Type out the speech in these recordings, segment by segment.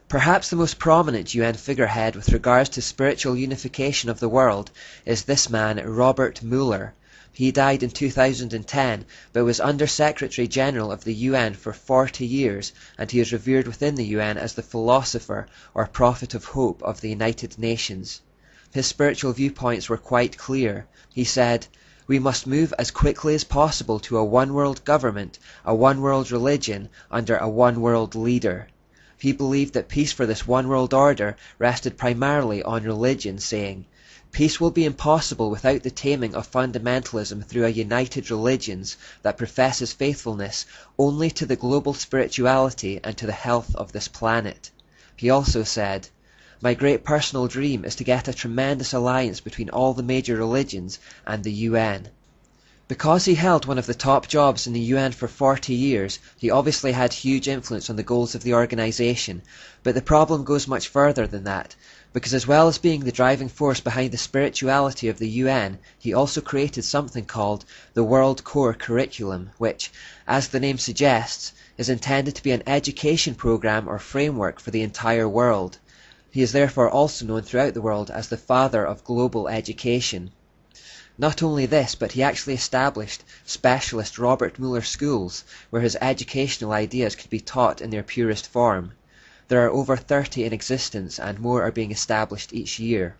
Perhaps the most prominent UN figurehead with regards to spiritual unification of the world is this man, Robert Mueller. He died in 2010, but was Under-Secretary General of the UN for 40 years, and he is revered within the UN as the philosopher or prophet of hope of the United Nations. His spiritual viewpoints were quite clear. He said, "We must move as quickly as possible to a one-world government, a one-world religion, under a one-world leader." He believed that peace for this one-world order rested primarily on religion, saying, "Peace will be impossible without the taming of fundamentalism through a united religion that professes faithfulness only to the global spirituality and to the health of this planet." He also said, "My great personal dream is to get a tremendous alliance between all the major religions and the UN." Because he held one of the top jobs in the UN for 40 years, he obviously had huge influence on the goals of the organization, but the problem goes much further than that, because as well as being the driving force behind the spirituality of the UN, he also created something called the World Core Curriculum, which, as the name suggests, is intended to be an education program or framework for the entire world. He is therefore also known throughout the world as the father of global education. Not only this, but he actually established specialist Robert Mueller schools, where his educational ideas could be taught in their purest form. There are over 30 in existence, and more are being established each year.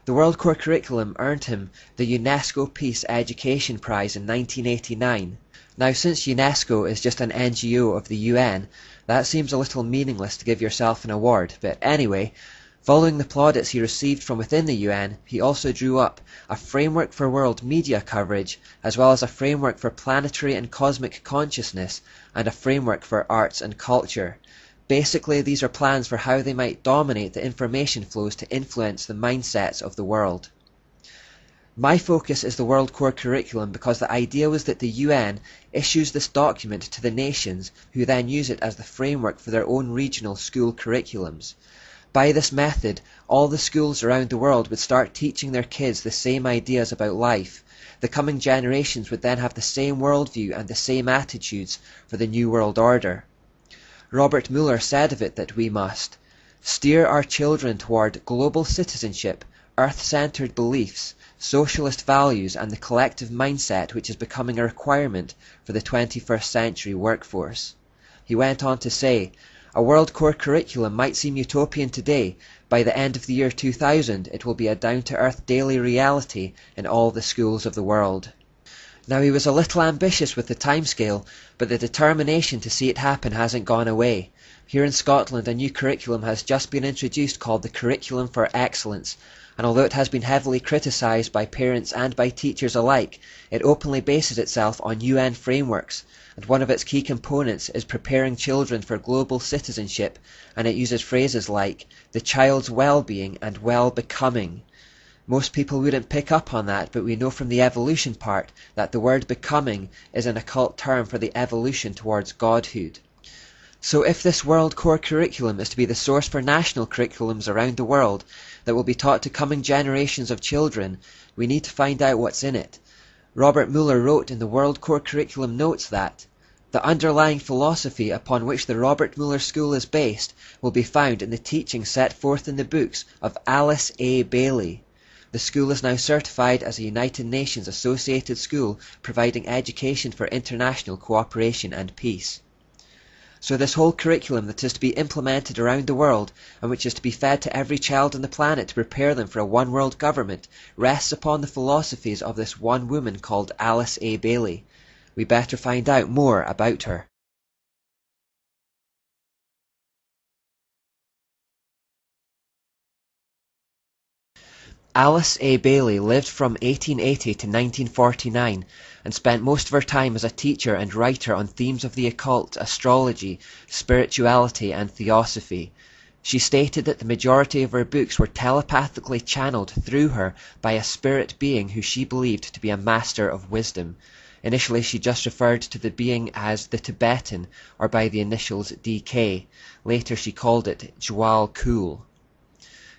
The World Core Curriculum earned him the UNESCO Peace Education Prize in 1989. Now, since UNESCO is just an NGO of the UN, that seems a little meaningless to give yourself an award, but anyway, following the plaudits he received from within the UN, he also drew up a framework for world media coverage, as well as a framework for planetary and cosmic consciousness, and a framework for arts and culture. Basically, these are plans for how they might dominate the information flows to influence the mindsets of the world. My focus is the World Core Curriculum because the idea was that the UN issues this document to the nations, who then use it as the framework for their own regional school curriculums. By this method, all the schools around the world would start teaching their kids the same ideas about life. The coming generations would then have the same worldview and the same attitudes for the New World Order. Robert Mueller said of it that we must steer our children toward global citizenship, earth-centered beliefs, socialist values, and the collective mindset which is becoming a requirement for the 21st century workforce. He went on to say, "A World Core Curriculum might seem utopian today. By the end of the year 2000, it will be a down-to-earth daily reality in all the schools of the world." Now, he was a little ambitious with the timescale, but the determination to see it happen hasn't gone away. Here in Scotland, a new curriculum has just been introduced called the Curriculum for Excellence, and although it has been heavily criticised by parents and by teachers alike, it openly bases itself on UN frameworks, and one of its key components is preparing children for global citizenship, and it uses phrases like the child's well-being and well-becoming. Most people wouldn't pick up on that, but we know from the evolution part that the word becoming is an occult term for the evolution towards godhood. So if this World Core Curriculum is to be the source for national curriculums around the world that will be taught to coming generations of children, we need to find out what's in it. Robert Mueller wrote in the World Core Curriculum notes that the underlying philosophy upon which the Robert Mueller School is based will be found in the teachings set forth in the books of Alice A. Bailey. The school is now certified as a United Nations associated school providing education for international cooperation and peace. So this whole curriculum that is to be implemented around the world and which is to be fed to every child on the planet to prepare them for a one-world government rests upon the philosophies of this one woman called Alice A. Bailey. We better find out more about her. Alice A. Bailey lived from 1880 to 1949 and spent most of her time as a teacher and writer on themes of the occult, astrology, spirituality, and theosophy. She stated that the majority of her books were telepathically channeled through her by a spirit being who she believed to be a master of wisdom. Initially she just referred to the being as the Tibetan, or by the initials DK. Later she called it Djwhal Khul.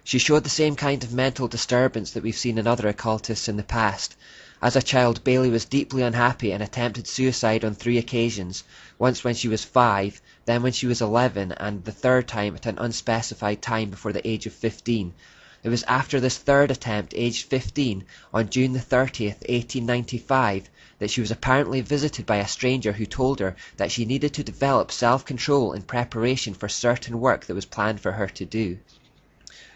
She showed the same kind of mental disturbance that we've seen in other occultists in the past. As a child, Bailey was deeply unhappy and attempted suicide on 3 occasions, once when she was 5, then when she was 11, and the third time at an unspecified time before the age of 15. It was after this third attempt, aged 15, on June the 30th, 1895, that she was apparently visited by a stranger who told her that she needed to develop self-control in preparation for certain work that was planned for her to do.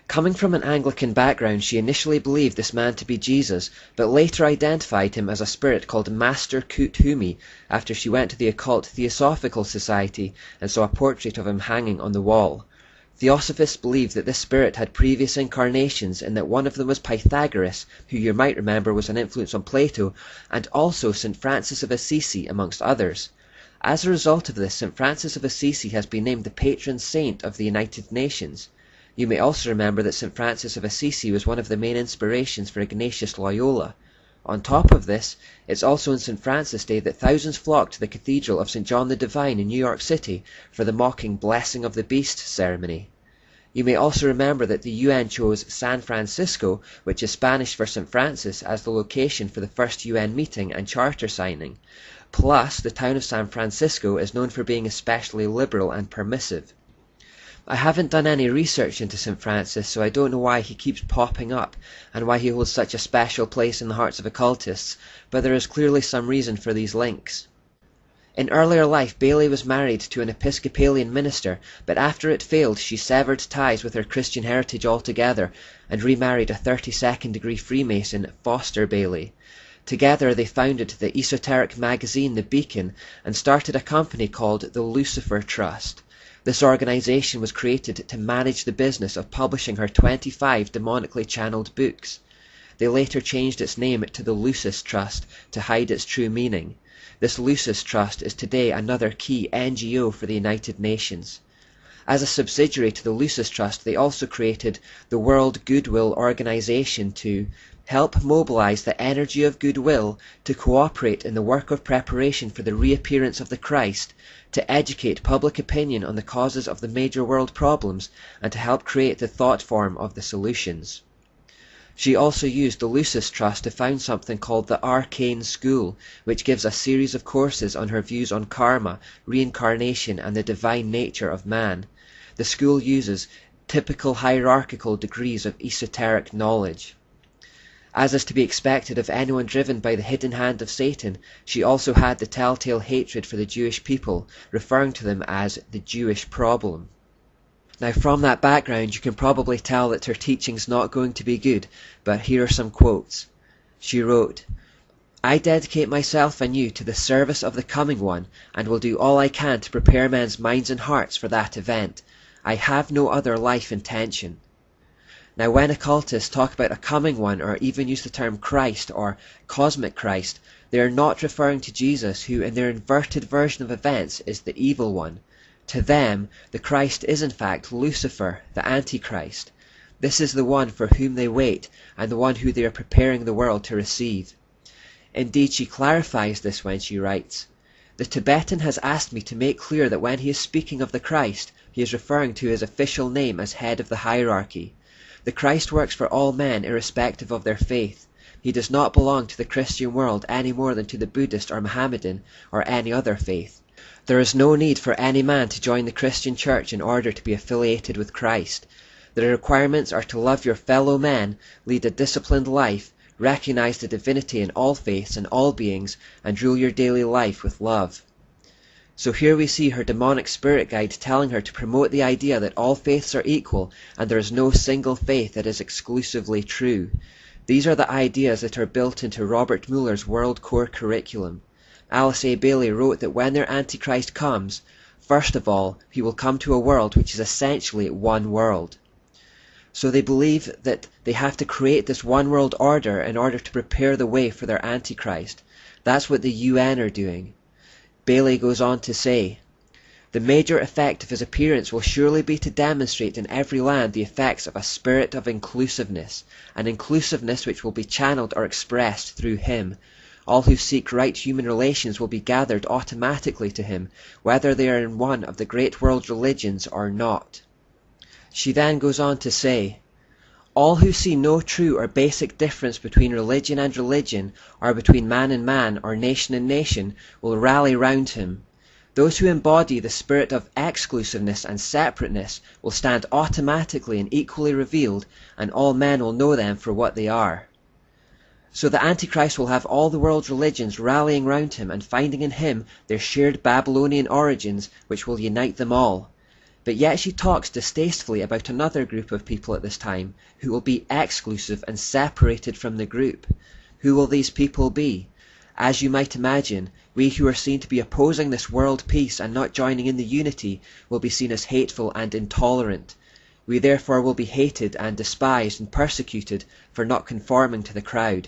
Coming from an Anglican background, she initially believed this man to be Jesus, but later identified him as a spirit called Master Kuthumi after she went to the occult Theosophical Society and saw a portrait of him hanging on the wall. Theosophists believed that this spirit had previous incarnations and that one of them was Pythagoras, who you might remember was an influence on Plato, and also St. Francis of Assisi, amongst others. As a result of this, St. Francis of Assisi has been named the patron saint of the United Nations. You may also remember that St. Francis of Assisi was one of the main inspirations for Ignatius Loyola. On top of this, it's also on St. Francis Day that thousands flock to the Cathedral of St. John the Divine in New York City for the mocking Blessing of the Beast ceremony. You may also remember that the UN chose San Francisco, which is Spanish for St. Francis, as the location for the first UN meeting and charter signing. Plus, the town of San Francisco is known for being especially liberal and permissive. I haven't done any research into St. Francis, so I don't know why he keeps popping up and why he holds such a special place in the hearts of occultists, but there is clearly some reason for these links. In earlier life, Bailey was married to an Episcopalian minister, but after it failed, she severed ties with her Christian heritage altogether and remarried a 32nd degree Freemason, Foster Bailey. Together they founded the esoteric magazine The Beacon and started a company called the Lucifer Trust. This organization was created to manage the business of publishing her 25 demonically channeled books. They later changed its name to the Lucis Trust to hide its true meaning. This Lucis Trust is today another key NGO for the United Nations. As a subsidiary to the Lucis Trust, they also created the World Goodwill Organization to help mobilize the energy of goodwill to cooperate in the work of preparation for the reappearance of the Christ, to educate public opinion on the causes of the major world problems, and to help create the thought form of the solutions. She also used the Lucis Trust to found something called the Arcane School, which gives a series of courses on her views on karma, reincarnation, and the divine nature of man. The school uses typical hierarchical degrees of esoteric knowledge. As is to be expected of anyone driven by the hidden hand of Satan, she also had the telltale hatred for the Jewish people, referring to them as the Jewish problem. Now from that background you can probably tell that her teaching's not going to be good, but here are some quotes. She wrote, "I dedicate myself anew to the service of the coming one, and will do all I can to prepare men's minds and hearts for that event. I have no other life intention." Now when occultists talk about a coming one, or even use the term Christ or cosmic Christ, they are not referring to Jesus, who in their inverted version of events is the evil one. To them, the Christ is in fact Lucifer, the Antichrist. This is the one for whom they wait, and the one who they are preparing the world to receive. Indeed, she clarifies this when she writes, "The Tibetan has asked me to make clear that when he is speaking of the Christ, he is referring to his official name as head of the hierarchy. The Christ works for all men irrespective of their faith. He does not belong to the Christian world any more than to the Buddhist or Mohammedan or any other faith. There is no need for any man to join the Christian church in order to be affiliated with Christ. The requirements are to love your fellow men, lead a disciplined life, recognize the divinity in all faiths and all beings, and rule your daily life with love." So here we see her demonic spirit guide telling her to promote the idea that all faiths are equal and there is no single faith that is exclusively true. These are the ideas that are built into Robert Muller's World Core curriculum. Alice A. Bailey wrote that when their Antichrist comes, first of all, he will come to a world which is essentially one world. So they believe that they have to create this one world order in order to prepare the way for their Antichrist. That's what the UN are doing. Bailey goes on to say, "The major effect of his appearance will surely be to demonstrate in every land the effects of a spirit of inclusiveness, an inclusiveness which will be channeled or expressed through him. All who seek right human relations will be gathered automatically to him, whether they are in one of the great world religions or not." She then goes on to say, "All who see no true or basic difference between religion and religion, or between man and man, or nation and nation, will rally round him. Those who embody the spirit of exclusiveness and separateness will stand automatically and equally revealed, and all men will know them for what they are. So the Antichrist will have all the world's religions rallying round him and finding in him their shared Babylonian origins, which will unite them all. But yet she talks distastefully about another group of people at this time, who will be exclusive and separated from the group. Who will these people be? As you might imagine, we who are seen to be opposing this world peace and not joining in the unity will be seen as hateful and intolerant. We therefore will be hated and despised and persecuted for not conforming to the crowd.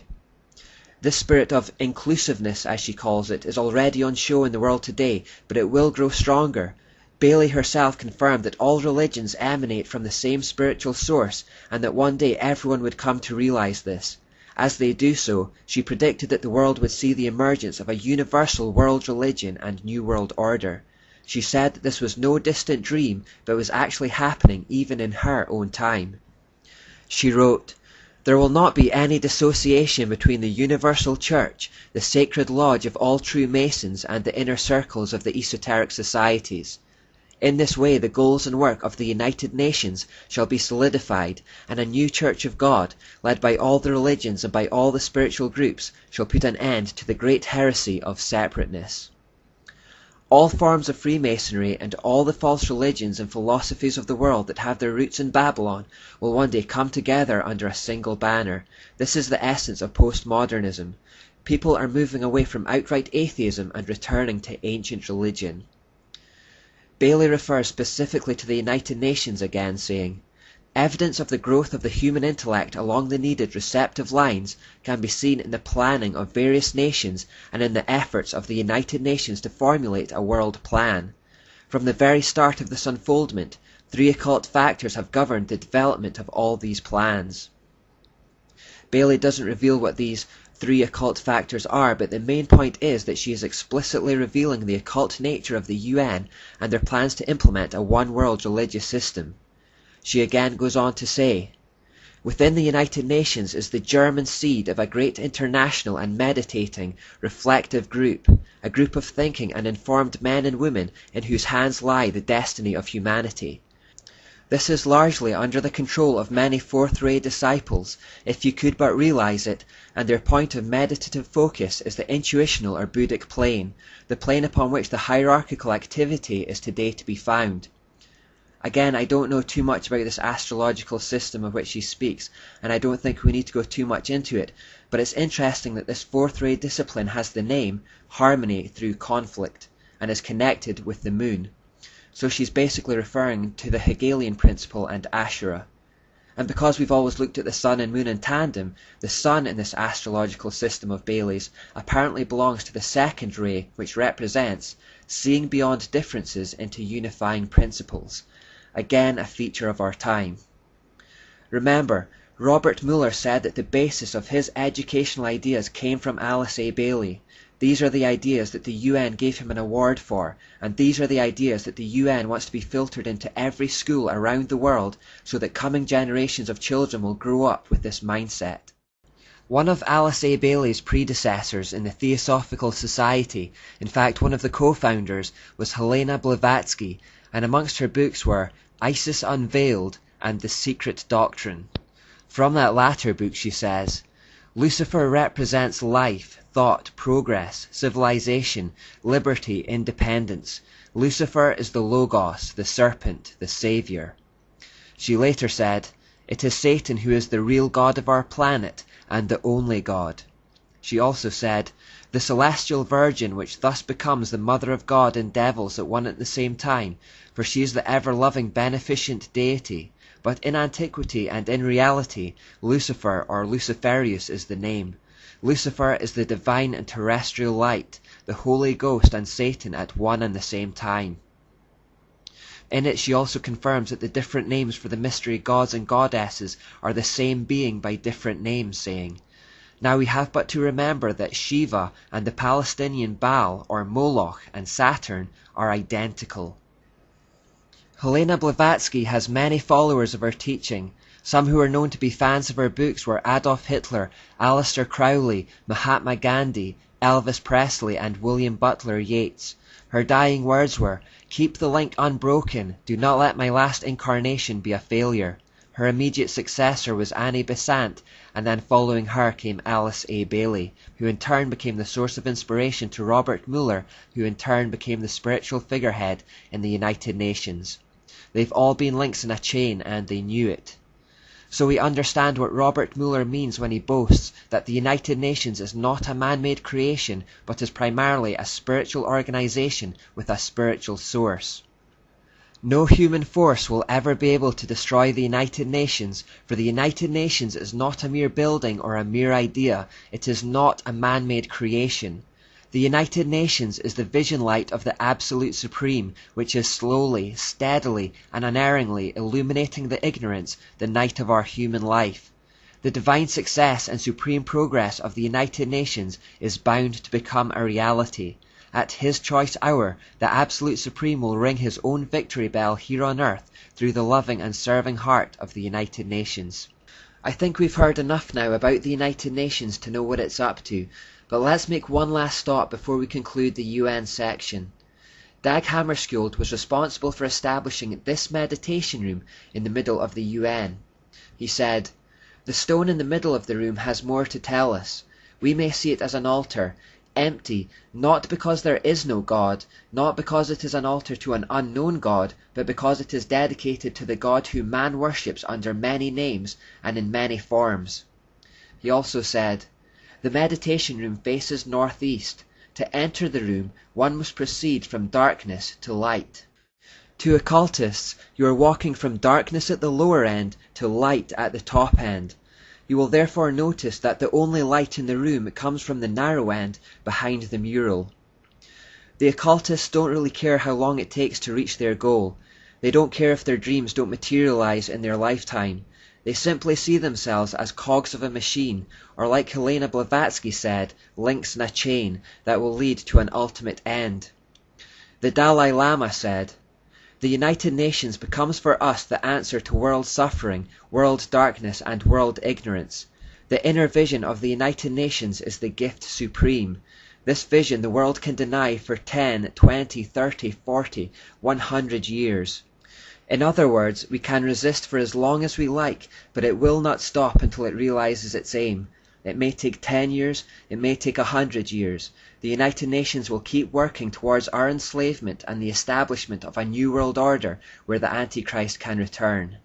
This spirit of inclusiveness, as she calls it, is already on show in the world today, but it will grow stronger. Bailey herself confirmed that all religions emanate from the same spiritual source, and that one day everyone would come to realize this. As they do so, she predicted that the world would see the emergence of a universal world religion and new world order. She said that this was no distant dream, but was actually happening even in her own time. She wrote, "There will not be any dissociation between the universal church, the sacred lodge of all true Masons, and the inner circles of the esoteric societies. In this way the goals and work of the United Nations shall be solidified, and a new Church of God, led by all the religions and by all the spiritual groups, shall put an end to the great heresy of separateness." All forms of Freemasonry and all the false religions and philosophies of the world that have their roots in Babylon will one day come together under a single banner. This is the essence of postmodernism. People are moving away from outright atheism and returning to ancient religion. Bailey refers specifically to the United Nations again, saying, "Evidence of the growth of the human intellect along the needed receptive lines can be seen in the planning of various nations and in the efforts of the United Nations to formulate a world plan. From the very start of this unfoldment, three occult factors have governed the development of all these plans." Bailey doesn't reveal what these three occult factors are, but the main point is that she is explicitly revealing the occult nature of the UN and their plans to implement a one-world religious system. She again goes on to say, "Within the United Nations is the German seed of a great international and meditating, reflective group, a group of thinking and informed men and women in whose hands lie the destiny of humanity. This is largely under the control of many fourth-ray disciples, if you could but realize it, and their point of meditative focus is the intuitional or Buddhic plane, the plane upon which the hierarchical activity is today to be found." Again, I don't know too much about this astrological system of which she speaks, and I don't think we need to go too much into it, but it's interesting that this fourth-ray discipline has the name Harmony Through Conflict, and is connected with the moon. So she's basically referring to the Hegelian principle and Ashura. And because we've always looked at the sun and moon in tandem, the sun in this astrological system of Bailey's apparently belongs to the second ray, which represents seeing beyond differences into unifying principles. Again, a feature of our time. Remember, Robert Mueller said that the basis of his educational ideas came from Alice A. Bailey. These are the ideas that the UN gave him an award for, and these are the ideas that the UN wants to be filtered into every school around the world so that coming generations of children will grow up with this mindset. One of Alice A. Bailey's predecessors in the Theosophical Society, in fact one of the co-founders, was Helena Blavatsky, and amongst her books were Isis Unveiled and The Secret Doctrine. From that latter book she says, "Lucifer represents life, thought, progress, civilization, liberty, independence. Lucifer is the Logos, the serpent, the savior." She later said, "It is Satan who is the real god of our planet and the only god." She also said, "The celestial virgin which thus becomes the mother of God and devils at one and the same time, for she is the ever-loving beneficent deity. But in antiquity and in reality, Lucifer or Luciferius is the name. Lucifer is the divine and terrestrial light, the Holy Ghost and Satan at one and the same time." In it she also confirms that the different names for the mystery gods and goddesses are the same being by different names, saying, "Now we have but to remember that Shiva and the Palestinian Baal or Moloch and Saturn are identical." Helena Blavatsky has many followers of her teaching. Some who are known to be fans of her books were Adolf Hitler, Aleister Crowley, Mahatma Gandhi, Elvis Presley and William Butler Yeats. Her dying words were, "Keep the link unbroken, do not let my last incarnation be a failure." Her immediate successor was Annie Besant, and then following her came Alice A. Bailey, who in turn became the source of inspiration to Robert Mueller, who in turn became the spiritual figurehead in the United Nations. They've all been links in a chain, and they knew it. So we understand what Robert Mueller means when he boasts that the United Nations is not a man-made creation, but is primarily a spiritual organization with a spiritual source. No human force will ever be able to destroy the United Nations, for the United Nations is not a mere building or a mere idea. It is not a man-made creation. The United Nations is the vision light of the Absolute Supreme, which is slowly, steadily, and unerringly illuminating the ignorance, the night of our human life. The divine success and supreme progress of the United Nations is bound to become a reality. At his choice hour, the Absolute Supreme will ring his own victory bell here on earth through the loving and serving heart of the United Nations. I think we've heard enough now about the United Nations to know what it's up to, but let's make one last stop before we conclude the UN section. Dag Hammarskjöld was responsible for establishing this meditation room in the middle of the UN. He said, "The stone in the middle of the room has more to tell us. We may see it as an altar, empty, not because there is no God, not because it is an altar to an unknown God, but because it is dedicated to the God who man worships under many names and in many forms." He also said, "The meditation room faces northeast. To enter the room, one must proceed from darkness to light." To occultists, you are walking from darkness at the lower end to light at the top end. You will therefore notice that the only light in the room comes from the narrow end behind the mural. The occultists don't really care how long it takes to reach their goal. They don't care if their dreams don't materialize in their lifetime. They simply see themselves as cogs of a machine, or like Helena Blavatsky said, links in a chain that will lead to an ultimate end. The Dalai Lama said, "The United Nations becomes for us the answer to world suffering, world darkness, and world ignorance. The inner vision of the United Nations is the gift supreme. This vision the world can deny for 10, 20, 30, 40, 100 years. In other words, we can resist for as long as we like, but it will not stop until it realizes its aim. It may take 10 years, it may take 100 years. The United Nations will keep working towards our enslavement and the establishment of a new world order where the Antichrist can return."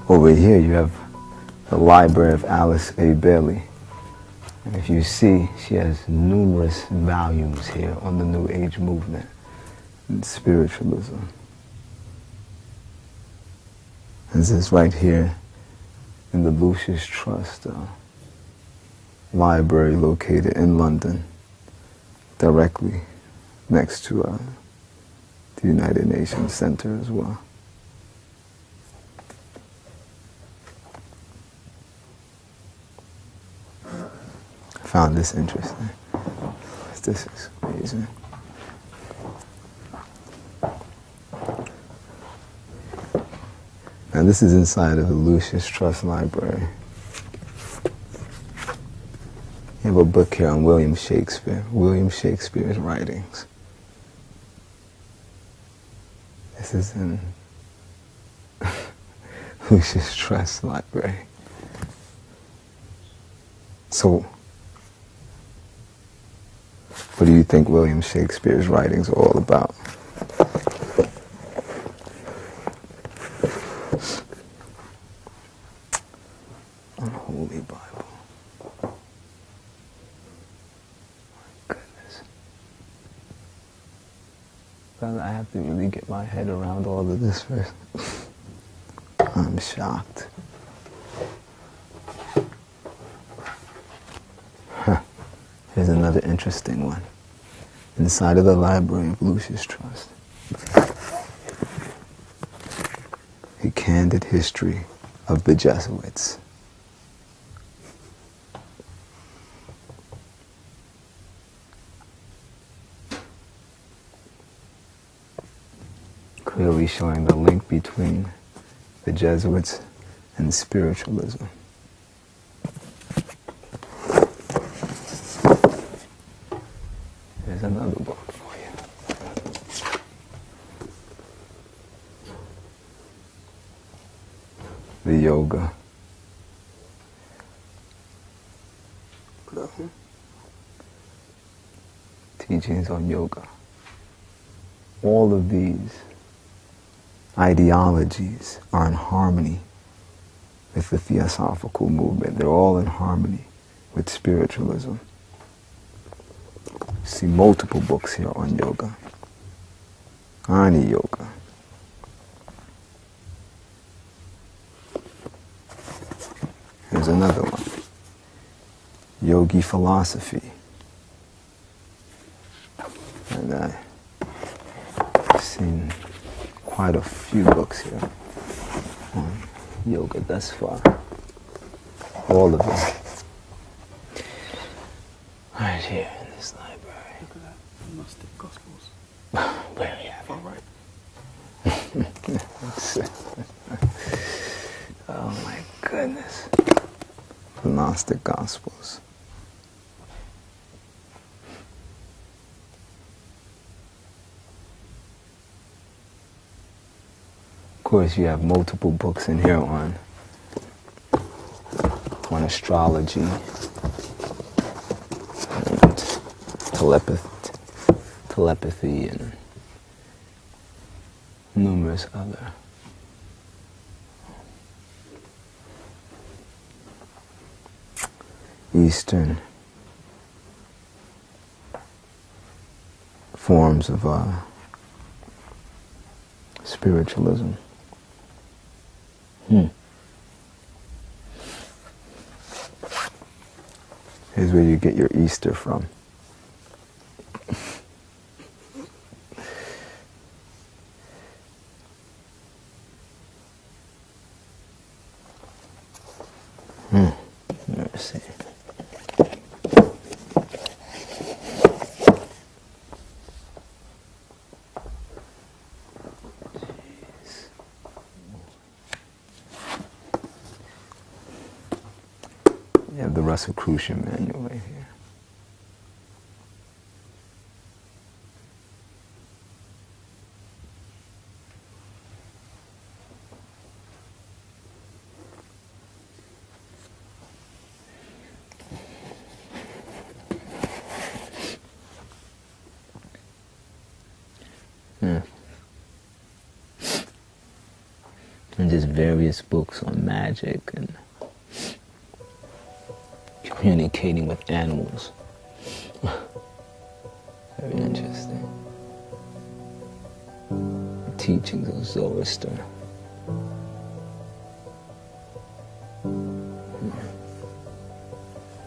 Over here you have the Library of Alice A. Bailey. And if you see, she has numerous volumes here on the New Age movement and spiritualism. This is right here in the Lucis Trust library located in London, directly next to the United Nations Center as well. I found this interesting. This is amazing. Now this is inside of the Lucis Trust Library. You have a book here on William Shakespeare's writings. This is in Lucis Trust Library. So, what do you think William Shakespeare's writings are all about? Unholy Bible. My goodness. Well, I have to really get my head around all of this first. I'm shocked. Here's another interesting one. Inside of the library of Lucis Trust. A candid history of the Jesuits. Clearly showing the link between the Jesuits and spiritualism. Here's another book for you. The Yoga. Teachings on yoga. All of these ideologies are in harmony with the Theosophical movement. They're all in harmony with spiritualism. You see multiple books here on yoga. Ani Yoga. Here's another one. Yogi Philosophy. And I've seen quite a few books here on yoga thus far. All of them. Right here in this library. Look at that. Gnostic Gospels. Where we have Far right. Oh my goodness. The Gnostic Gospels. Of course, you have multiple books in here on astrology and telepathy and numerous other Eastern forms of spiritualism. Here's where you get your Easter from. Let's see. You have the Rosicrucian manual right here. And just various books on magic and communicating with animals. Very interesting. The teachings of Zoroaster.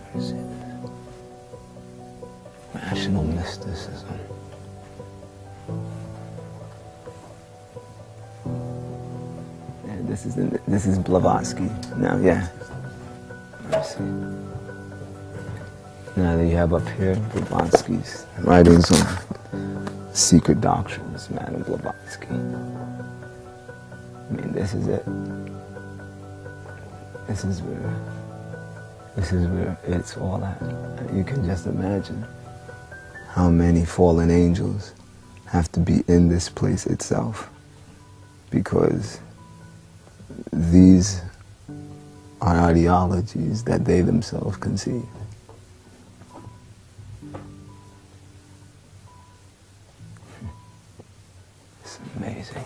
What is it? Rational mysticism. This is Blavatsky. Now, yeah. Let's see. Now that you have up here Blavatsky's writings on secret doctrines, Madame Blavatsky. I mean, this is it. This is where it's all at. You can just imagine how many fallen angels have to be in this place itself, because these on ideologies that they themselves conceive. It's amazing.